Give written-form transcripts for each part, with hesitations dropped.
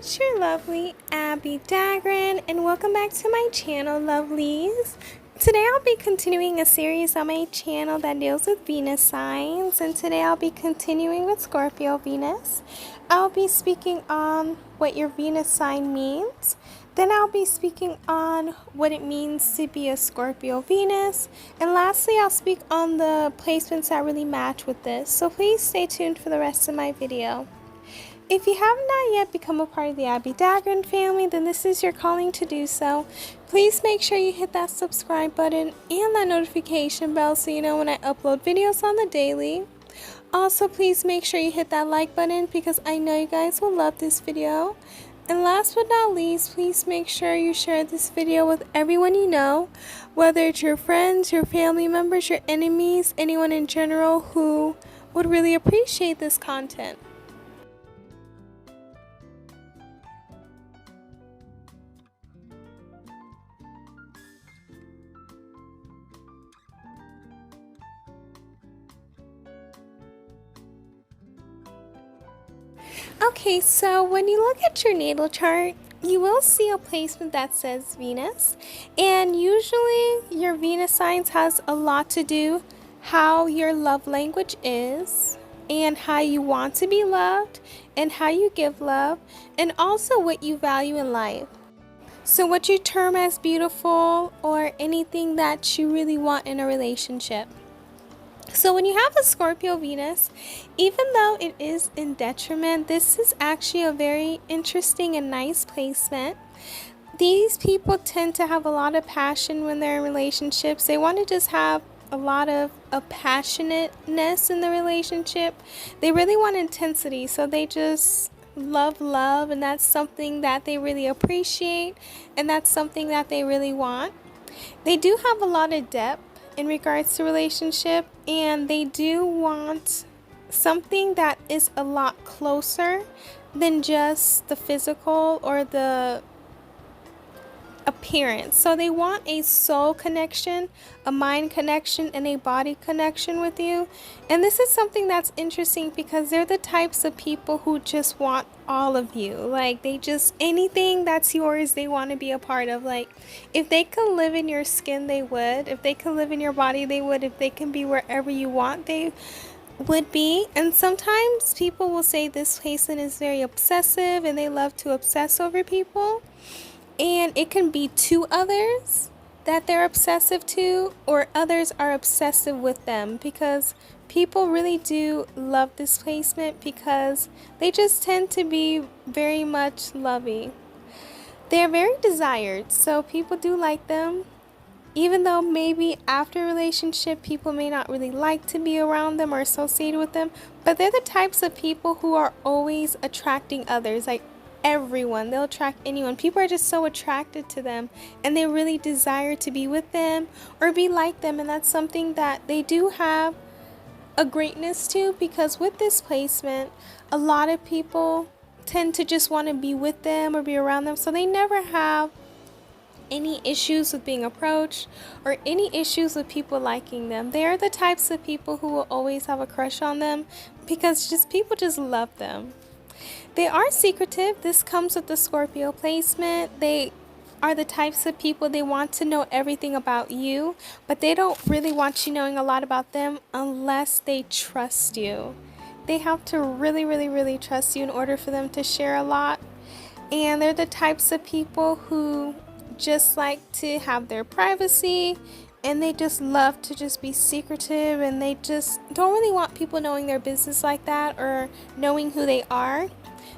it's your lovely Abbie Dagrin, and welcome back to my channel, lovelies. Today I'll be continuing a series on my channel that deals with Venus signs, and today I'll be continuing with Scorpio Venus. I'll be speaking on what your Venus sign means. Then I'll be speaking on what it means to be a Scorpio Venus. And lastly, I'll speak on the placements that really match with this. So please stay tuned for the rest of my video. If you have not yet become a part of the Abbie Dagrin family, then this is your calling to do so. Please make sure you hit that subscribe button and that notification bell so you know when I upload videos on the daily. Also, please make sure you hit that like button because I know you guys will love this video. And last but not least, please make sure you share this video with everyone you know, whether it's your friends, your family members, your enemies, anyone in general who would really appreciate this content. Okay, so when you look at your natal chart, you will see a placement that says Venus, and usually your Venus signs has a lot to do how your love language is and how you want to be loved and how you give love and also what you value in life. So what you term as beautiful or anything that you really want in a relationship. So when you have a Scorpio Venus, even though it is in detriment, this is actually a very interesting and nice placement. These people tend to have a lot of passion when they're in relationships. They want to just have a lot of passionateness in the relationship. They really want intensity, so they just love, and that's something that they really appreciate, and that's something that they really want. They do have a lot of depth in regards to relationship, and they do want something that is a lot closer than just the physical or the appearance. So they want a soul connection, a mind connection, and a body connection with you. And this is something that's interesting because they're the types of people who just want all of you. Like, they just, anything that's yours, they want to be a part of. Like, if they could live in your skin, they would. If they could live in your body, they would. If they can be wherever you want, they would be. And sometimes people will say this person is very obsessive and they love to obsess over people. And it can be to others that they're obsessive to, or others are obsessive with them, because people really do love this placement because they just tend to be very much lovey. They're very desired, so people do like them, even though maybe after a relationship people may not really like to be around them or associated with them, but they're the types of people who are always attracting others, like everyone. They'll attract anyone. People are just so attracted to them and they really desire to be with them or be like them, and that's something that they do have a greatness to, because with this placement a lot of people tend to just want to be with them or be around them, so they never have any issues with being approached or any issues with people liking them. They are the types of people who will always have a crush on them because people just love them. They are secretive. This comes with the Scorpio placement. They are the types of people, they want to know everything about you, but they don't really want you knowing a lot about them unless they trust you. They have to really trust you in order for them to share a lot. And they're the types of people who just like to have their privacy, and they just love to just be secretive, and they just don't really want people knowing their business like that or knowing who they are.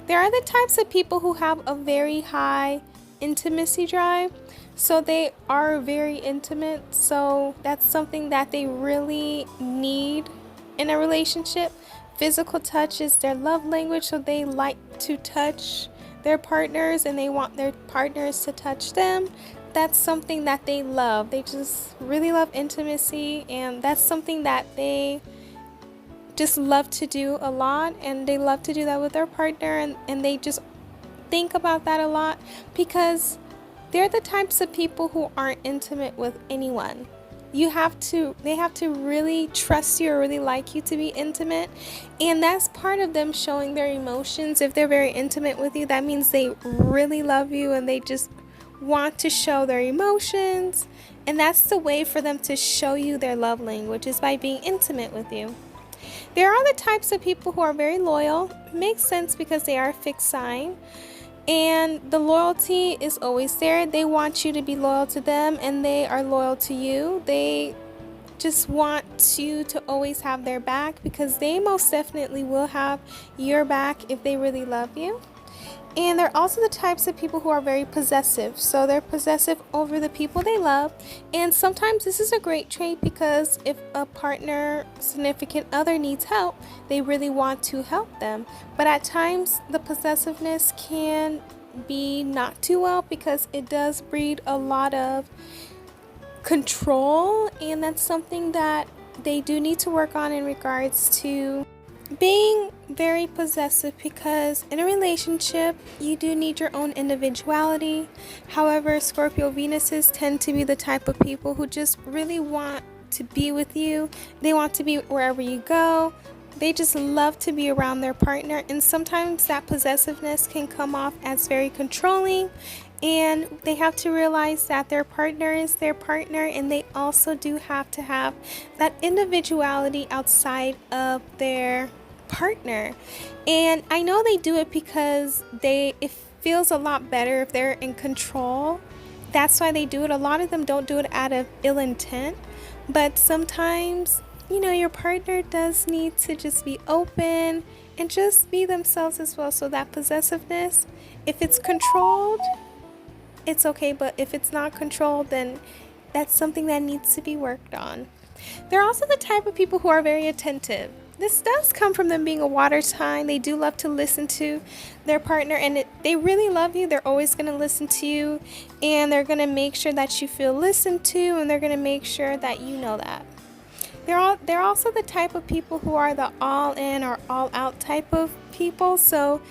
They are the types of people who have a very high intimacy drive, so they are very intimate, so that's something that they really need in a relationship. Physical touch is their love language, so they like to touch their partners and they want their partners to touch them. That's something that they love. They just really love intimacy, and that's something that they just love to do a lot, and they love to do that with their partner, and they just think about that a lot because they're the types of people who aren't intimate with anyone. they have to really trust you or really like you to be intimate. And that's part of them showing their emotions. If they're very intimate with you, that means they really love you and they just want to show their emotions. And that's the way for them to show you their love language, is by being intimate with you. There are other types of people who are very loyal. Makes sense because they are a fixed sign. And the loyalty is always there. They want you to be loyal to them, and they are loyal to you. They just want you to always have their back, because they most definitely will have your back if they really love you. And they're also the types of people who are very possessive. So they're possessive over the people they love. And sometimes this is a great trait, because if a partner, significant other needs help, they really want to help them. But at times the possessiveness can be not too well, because it does breed a lot of control. And that's something that they do need to work on in regards to being very possessive, because in a relationship you do need your own individuality. However, Scorpio Venuses tend to be the type of people who just really want to be with you. They want to be wherever you go. They just love to be around their partner, and sometimes that possessiveness can come off as very controlling. And they have to realize that their partner is their partner, and they also do have to have that individuality outside of their partner. And I know they do it because it feels a lot better if they're in control. That's why they do it. A lot of them don't do it out of ill intent, but sometimes, your partner does need to just be open and just be themselves as well. So that possessiveness, if it's controlled, it's okay, but if it's not controlled, then that's something that needs to be worked on. They're also the type of people who are very attentive. This does come from them being a water sign. They do love to listen to their partner, and they really love you. They're always going to listen to you, and they're going to make sure that you feel listened to, and they're going to make sure that you know that. They're also the type of people who are the all-in or all-out type of people. So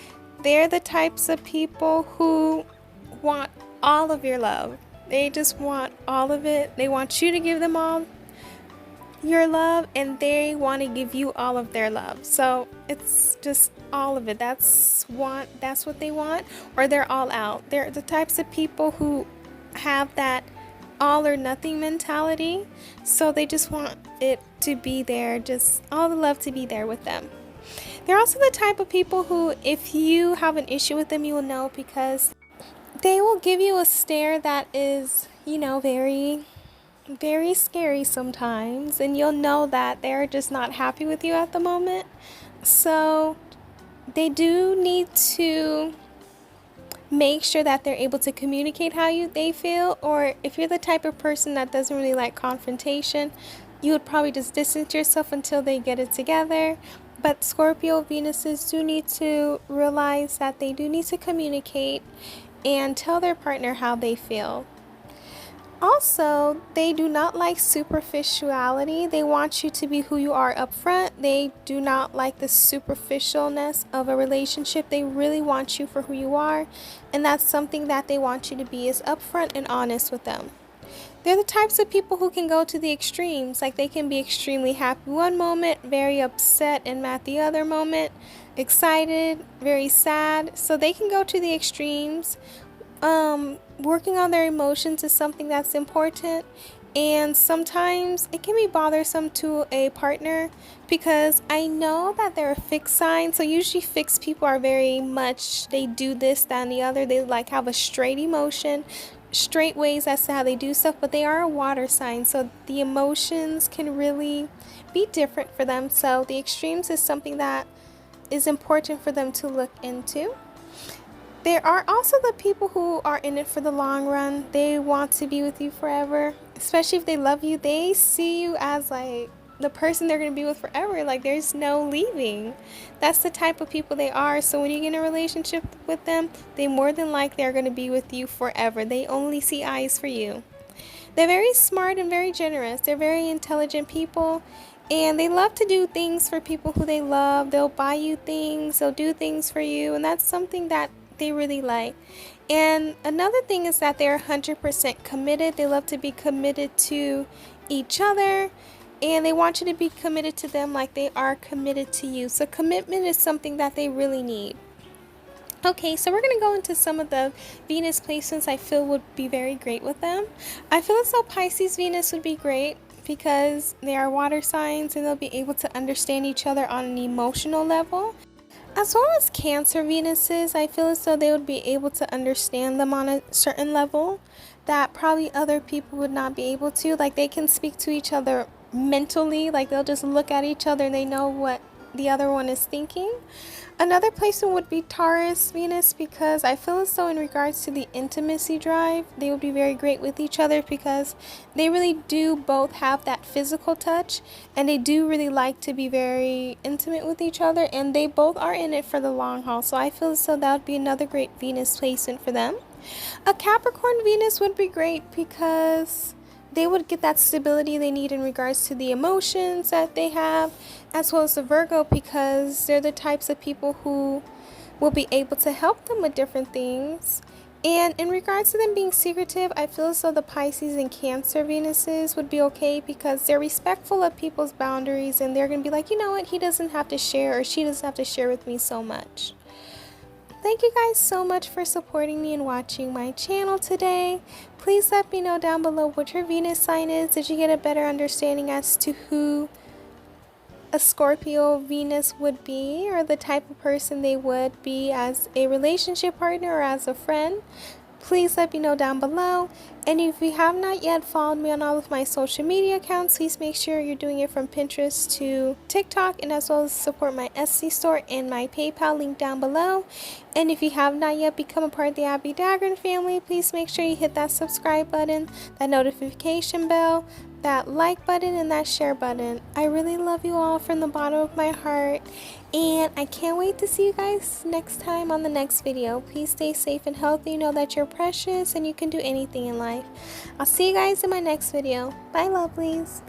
they're the types of people who want all of your love. They just want all of it. They want you to give them all your love, and they want to give you all of their love. So it's just all of it. That's what they want, or they're all out. They're the types of people who have that all or nothing mentality. So they just want it to be there, just all the love to be there with them. They're also the type of people who, if you have an issue with them, you will know, because they will give you a stare that is, very, very scary sometimes, and you'll know that they're just not happy with you at the moment. So they do need to make sure that they're able to communicate how they feel. Or if you're the type of person that doesn't really like confrontation, you would probably just distance yourself until they get it together. But Scorpio Venuses do need to realize that they do need to communicate and tell their partner how they feel. Also, they do not like superficiality. They want you to be who you are up front. They do not like the superficialness of a relationship. They really want you for who you are, and that's something that they want you to be, is upfront and honest with them. They're the types of people who can go to the extremes. Like, they can be extremely happy one moment, very upset and mad the other moment, excited, very sad. So they can go to the extremes. Working on their emotions is something that's important, and sometimes it can be bothersome to a partner, because I know that they're a fixed sign. So usually fixed people are very much, they do this, that, and the other. They have a straight emotion, straight ways as to how they do stuff, but they are a water sign, so the emotions can really be different for them. So the extremes is something that is important for them to look into. There are also the people who are in it for the long run. They want to be with you forever, especially if they love you. They see you as like the person they're going to be with forever. Like, there's no leaving. That's the type of people they are. So when you get in a relationship with them, they more than likely are going to be with you forever. They only see eyes for you. They're very smart and very generous. They're very intelligent people, and they love to do things for people who they love. They'll buy you things. They'll do things for you, and that's something that they really like. And another thing is that they're 100% committed. They love to be committed to each other, and they want you to be committed to them like they are committed to you. So commitment is something that they really need. Okay, so we're going to go into some of the Venus placements I feel would be very great with them. I feel as though Pisces Venus would be great because they are water signs and they'll be able to understand each other on an emotional level. As well as Cancer Venuses, I feel as though they would be able to understand them on a certain level that probably other people would not be able to. Like, they can speak to each other mentally, like they'll just look at each other and they know what the other one is thinking. Another placement would be Taurus Venus, because I feel as though in regards to the intimacy drive, they would be very great with each other because they really do both have that physical touch and they do really like to be very intimate with each other, and they both are in it for the long haul. So I feel as though that would be another great Venus placement for them. A Capricorn Venus would be great because they would get that stability they need in regards to the emotions that they have, as well as the Virgo, because they're the types of people who will be able to help them with different things. And in regards to them being secretive, I feel as though the Pisces and Cancer Venuses would be okay because they're respectful of people's boundaries and they're going to be like, you know what, he doesn't have to share or she doesn't have to share with me so much. Thank you guys so much for supporting me and watching my channel today. Please let me know down below what your Venus sign is. Did you get a better understanding as to who a Scorpio Venus would be, or the type of person they would be as a relationship partner or as a friend? Please let me know down below. And if you have not yet followed me on all of my social media accounts, please make sure you're doing it from Pinterest to TikTok, and as well as support my Etsy store and my PayPal link down below. And if you have not yet become a part of the Abbie Dagrin family, please make sure you hit that subscribe button, that notification bell, that like button, and that share button. I really love you all from the bottom of my heart, and I can't wait to see you guys next time on the next video. Please stay safe and healthy. Know that you're precious and you can do anything in life. I'll see you guys in my next video. Bye, lovelies.